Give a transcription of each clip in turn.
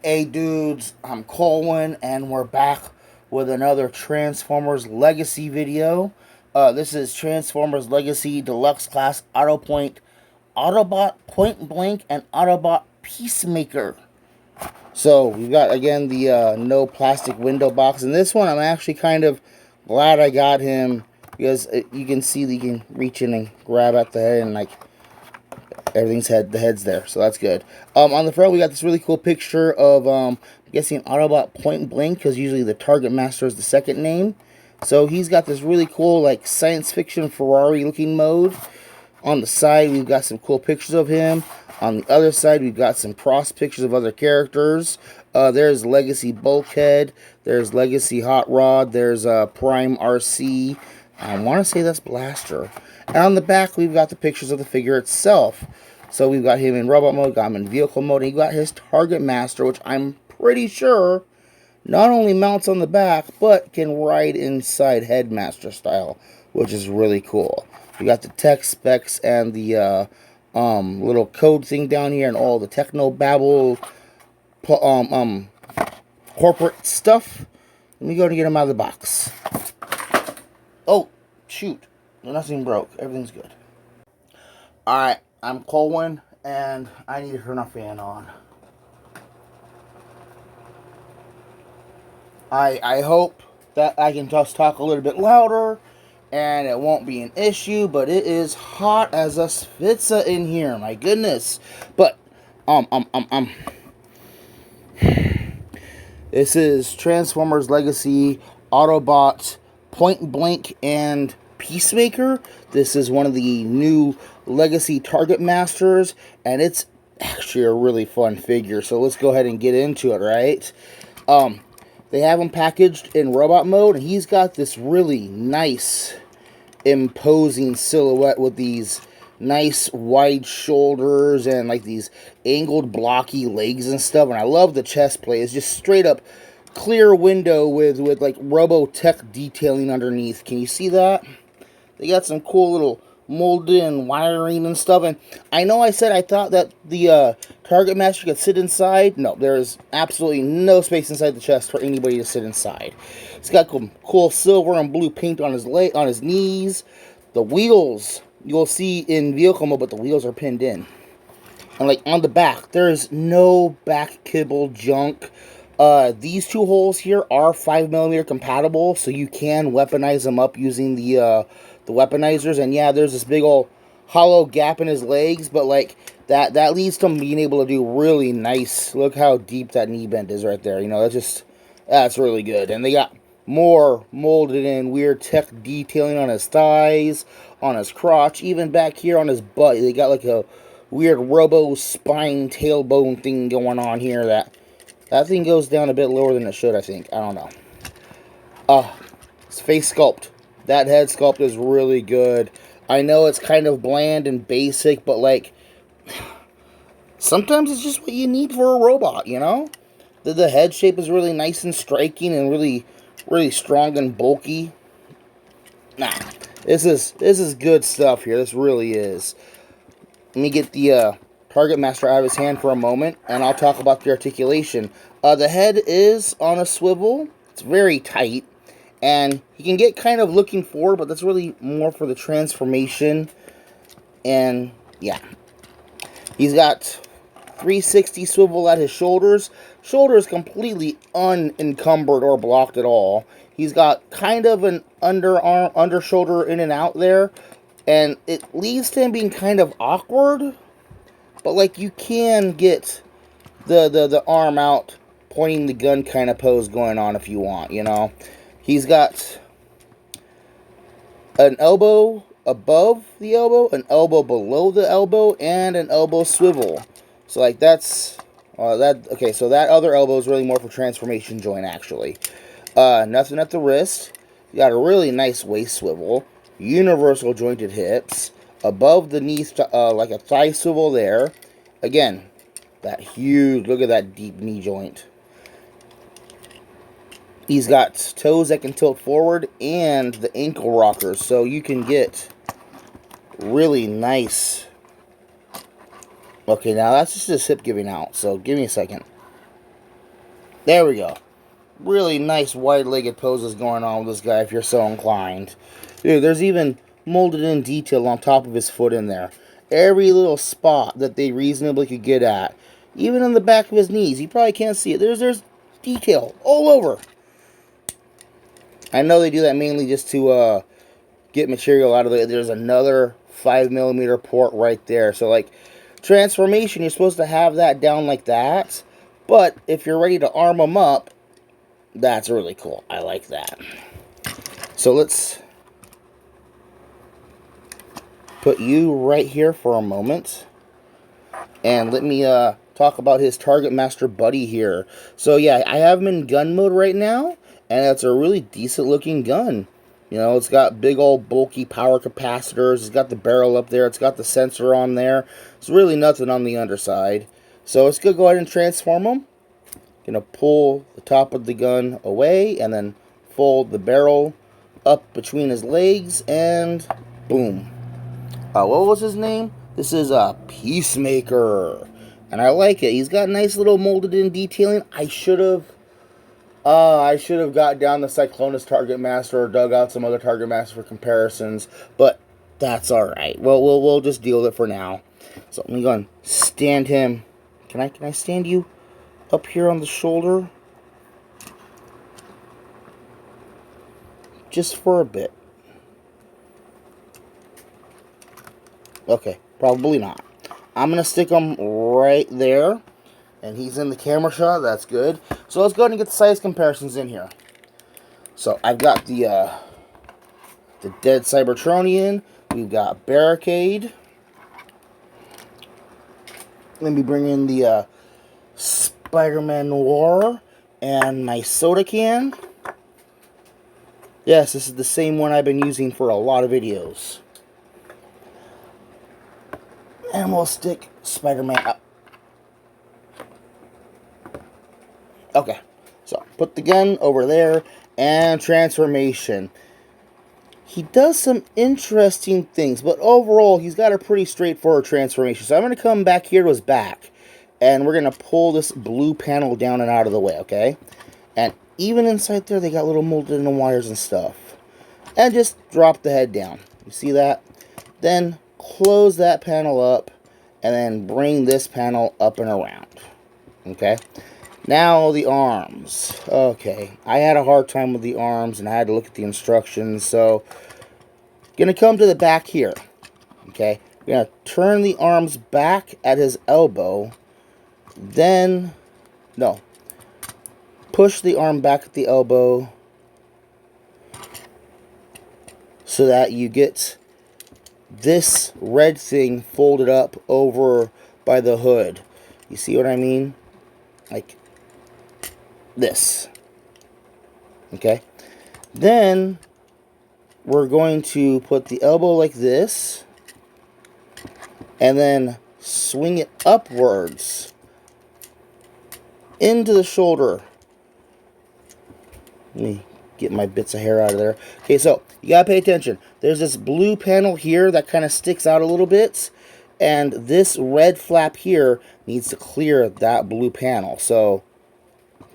Hey dudes, I'm Colwen, and we're back with another Transformers Legacy video. This is Transformers Legacy Deluxe Class Autobot Point Blank, and Autobot Peacemaker. So we've got again the no plastic window box, and this one I'm actually kind of glad I got him because you can see that you can reach in and grab at the head and like the head's there, so that's good. On the front, we got this really cool picture of, I'm guessing Autobot Point Blank, because usually the Target Master is the second name. So he's got this really cool, like, science fiction Ferrari-looking mode. On the side, we've got some cool pictures of him. On the other side, we've got some cross pictures of other characters. There's Legacy Bulkhead. There's Legacy Hot Rod. There's Prime RC. I want to say that's Blaster. And on the back, we've got the pictures of the figure itself. So we've got him in robot mode, got him in vehicle mode, and he got his Target Master, which I'm pretty sure not only mounts on the back, but can ride inside Headmaster style, which is really cool. We got the tech specs and the little code thing down here, and all the techno babble corporate stuff. Let me go and get him out of the box. Oh, shoot. Nothing broke. Everything's good. Alright, I'm Colwen, and I need to turn a fan on. I hope that I can just talk a little bit louder, and it won't be an issue, but it is hot as a spitza in here, my goodness. But, this is Transformers Legacy Autobot Point Blank and Peacemaker. This is one of the new Legacy Target Masters, and it's actually a really fun figure. So let's go ahead and get into it, right? They have him packaged in robot mode, and he's got this really nice, imposing silhouette with these nice wide shoulders and like these angled blocky legs and stuff. And I love the chest plate. It's just straight up clear window with like Robotech detailing underneath. Can you see that? They got some cool little molded and wiring and stuff. And I know I said I thought that the Target Master could sit inside. No, there's absolutely no space inside the chest for anybody to sit inside. It's got cool silver and blue paint on his knees. The wheels you'll see in vehicle mode, but the wheels are pinned in. And like on the back, there's no back kibble junk. These two holes here are 5mm compatible, so you can weaponize them up using the weaponizers. And yeah, there's this big old hollow gap in his legs, but like that leads to him being able to do really nice. Look how deep that knee bend is right there. You know, that's really good. And they got more molded in weird tech detailing on his thighs, on his crotch, even back here on his butt. They got like a weird robo spine tailbone thing going on here. That thing goes down a bit lower than it should, I think. I don't know. His face sculpt. That head sculpt is really good. I know it's kind of bland and basic, but like, sometimes it's just what you need for a robot, you know? The head shape is really nice and striking and really, really strong and bulky. Nah, this is good stuff here. This really is. Let me get the Target Master out of his hand for a moment, and I'll talk about the articulation. The head is on a swivel. It's very tight, and he can get kind of looking forward, but that's really more for the transformation. And yeah, he's got 360 swivel at his shoulders. Shoulders completely unencumbered or blocked at all. He's got kind of an under shoulder in and out there, and it leads to him being kind of awkward. But like, you can get the arm out, pointing the gun kind of pose going on if you want, you know. He's got an elbow above the elbow, an elbow below the elbow, and an elbow swivel. So like okay, so that other elbow is really more for transformation joint, actually. Nothing at the wrist. You got a really nice waist swivel, universal jointed hips, above the knee, like a thigh swivel there. Again, that huge, look at that deep knee joint. He's got toes that can tilt forward and the ankle rockers, so you can get really nice. Okay, now that's just his hip giving out, so give me a second. There we go. Really nice wide-legged poses going on with this guy if you're so inclined. Dude, there's even molded in detail on top of his foot in there. Every little spot that they reasonably could get at. Even on the back of his knees. You probably can't see it. There's detail all over. I know they do that mainly just to get material out of it. There's another 5mm port right there. So, like, transformation, you're supposed to have that down like that. But if you're ready to arm them up, that's really cool. I like that. So let's put you right here for a moment. And let me talk about his Target Master buddy here. So yeah, I have him in gun mode right now. And it's a really decent looking gun. You know, it's got big old bulky power capacitors. It's got the barrel up there. It's got the sensor on there. It's really nothing on the underside. So let's go ahead and transform him. Gonna pull the top of the gun away and then fold the barrel up between his legs and boom. What was his name? This is a Peacemaker, and I like it. He's got nice little molded in detailing. I should have got down the Cyclonus Target Master or dug out some other Target Master for comparisons, but that's all right. Well, we'll just deal with it for now. So let me go and stand him. Can I stand you up here on the shoulder? Just for a bit. Okay, probably not. I'm going to stick him right there. And he's in the camera shot. That's good. So let's go ahead and get the size comparisons in here. So I've got the Dead Cybertronian. We've got Barricade. Let me bring in the Spider-Man Noir and my soda can. Yes, this is the same one I've been using for a lot of videos. And we'll stick Spider-Man up. Okay, so put the gun over there and transformation. He does some interesting things, but overall he's got a pretty straightforward transformation. So I'm going to come back here to his back, and we're going to pull this blue panel down and out of the way, okay? And even inside there they got little molded in wires and stuff. And just drop the head down. You see that? Then close that panel up, and then bring this panel up and around. Okay? Now the arms. Okay, I had a hard time with the arms, and I had to look at the instructions, so gonna come to the back here. Okay, we're gonna turn the arms back at his elbow, then, no, push the arm back at the elbow so that you get this red thing folded up over by the hood. You see what I mean? Like this. Okay? Then we're going to put the elbow like this and then swing it upwards into the shoulder. Let me get my bits of hair out of there. Okay, so you gotta pay attention. There's this blue panel here that kind of sticks out a little bit, and this red flap here needs to clear that blue panel. So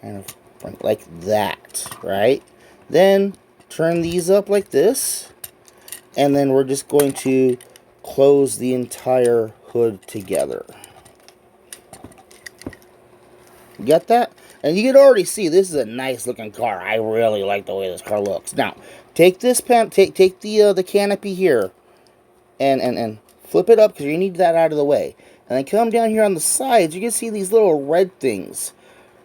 kind of like that, right? Then turn these up like this, and then we're just going to close the entire hood together. You got that? And you can already see this is a nice looking car. I really like the way this car looks. Now, take this take the canopy here and flip it up because you need that out of the way. And then come down here on the sides, you can see these little red things.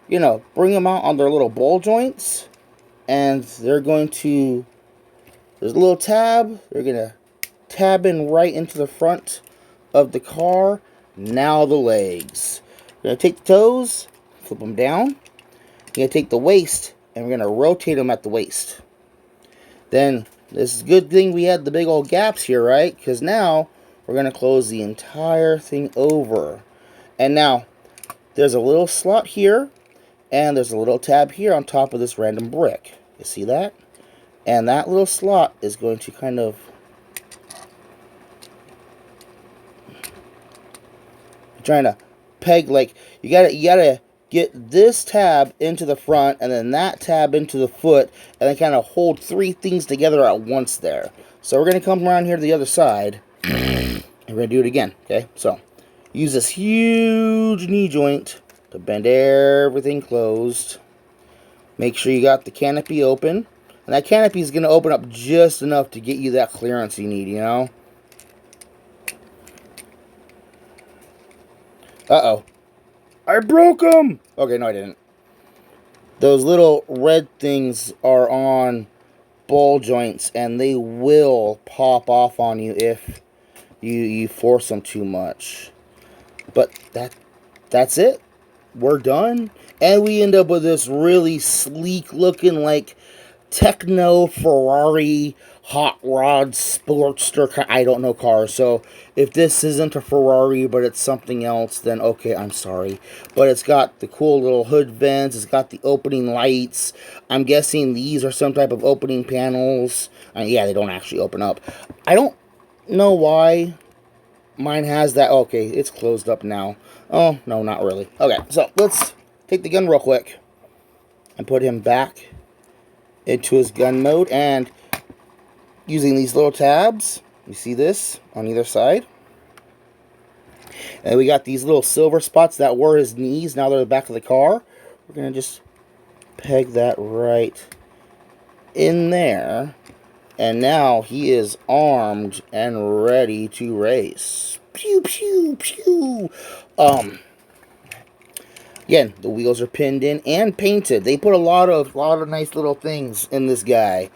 You know, bring them out on their little ball joints, and they're going to, there's a little tab, they're going to tab in right into the front of the car. Now the legs. We're going to take the toes, flip them down. We're going to take the waist, and we're going to rotate them at the waist. Then, this is a good thing we had the big old gaps here, right? Because now, we're going to close the entire thing over. And now, there's a little slot here, and there's a little tab here on top of this random brick. You see that? And that little slot is going to kind of trying to peg, like, you gotta get this tab into the front and then that tab into the foot, and then kind of hold three things together at once there. So we're going to come around here to the other side, and we're going to do it again, okay? So use this huge knee joint to bend everything closed. Make sure you got the canopy open. And that canopy is going to open up just enough to get you that clearance you need, you know? Uh-oh. I broke them! Okay, no I didn't. Those little red things are on ball joints, and they will pop off on you if you force them too much. But that's it. We're done. And we end up with this really sleek looking, like, techno Ferrari hot rod sportster. I don't know cars, so if this isn't a Ferrari but it's something else, then okay, I'm sorry. But it's got the cool little hood vents, it's got the opening lights. I'm guessing these are some type of opening panels. Yeah, they don't actually open up. I don't know why mine has that. Okay, it's closed up now. Oh, no, not really. Okay, so let's take the gun real quick and put him back into his gun mode, and using these little tabs, you see this on either side, and we got these little silver spots that were his knees. Now they're the back of the car. We're gonna just peg that right in there, and now he is armed and ready to race. Pew pew pew. Again, the wheels are pinned in and painted. They put a lot of nice little things in this guy.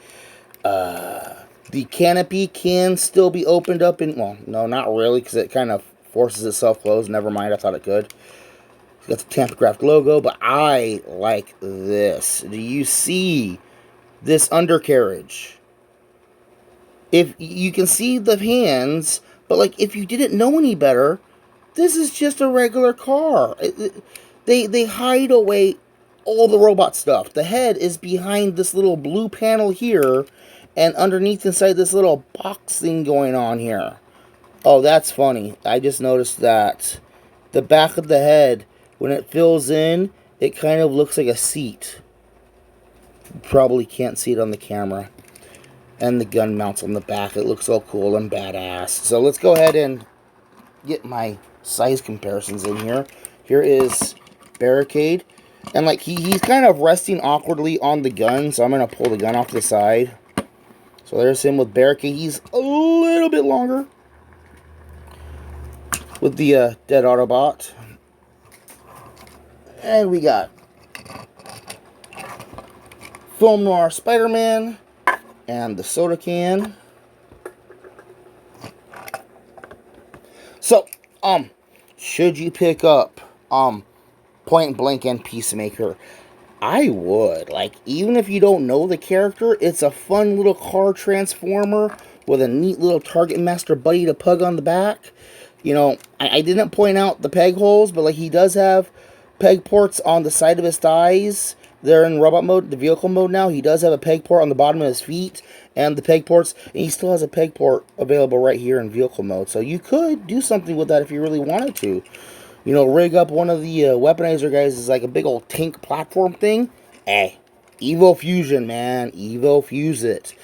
The canopy can still be opened up in... Well, no, not really, because it kind of forces itself closed. Never mind, I thought it could. It's got the Tampacraft logo, but I like this. Do you see this undercarriage? If you can see the hands, but like if you didn't know any better, this is just a regular car. They hide away all the robot stuff. The head is behind this little blue panel here, and underneath inside this little box thing going on here. Oh, that's funny. I just noticed that. The back of the head, when it fills in, it kind of looks like a seat. You probably can't see it on the camera. And the gun mounts on the back. It looks all cool and badass. So let's go ahead and get my size comparisons in here. Here is Barricade. And like he's kind of resting awkwardly on the gun, so I'm going to pull the gun off to the side. So there's him with Barricade. He's a little bit longer with the Dead Autobot. And we got Film Noir Spider-Man and the soda can. So, should you pick up Point Blank and Peacemaker? I would. Like, even if you don't know the character, it's a fun little car transformer with a neat little Target Master buddy to pug on the back. You know, I didn't point out the peg holes, but like he does have peg ports on the side of his thighs. They're in robot mode, the vehicle mode now. He does have a peg port on the bottom of his feet and the peg ports, and he still has a peg port available right here in vehicle mode. So you could do something with that if you really wanted to. You know, rig up one of the weaponizer guys is like a big old tank platform thing. Hey, Evo Fusion, man. Evo Fuse it.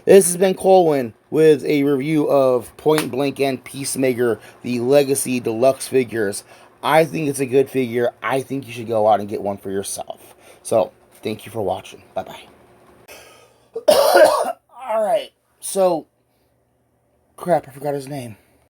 This has been Colwen with a review of Point Blank and Peacemaker, the Legacy Deluxe figures. I think it's a good figure. I think you should go out and get one for yourself. So, thank you for watching. Bye-bye. Alright, so... Crap, I forgot his name.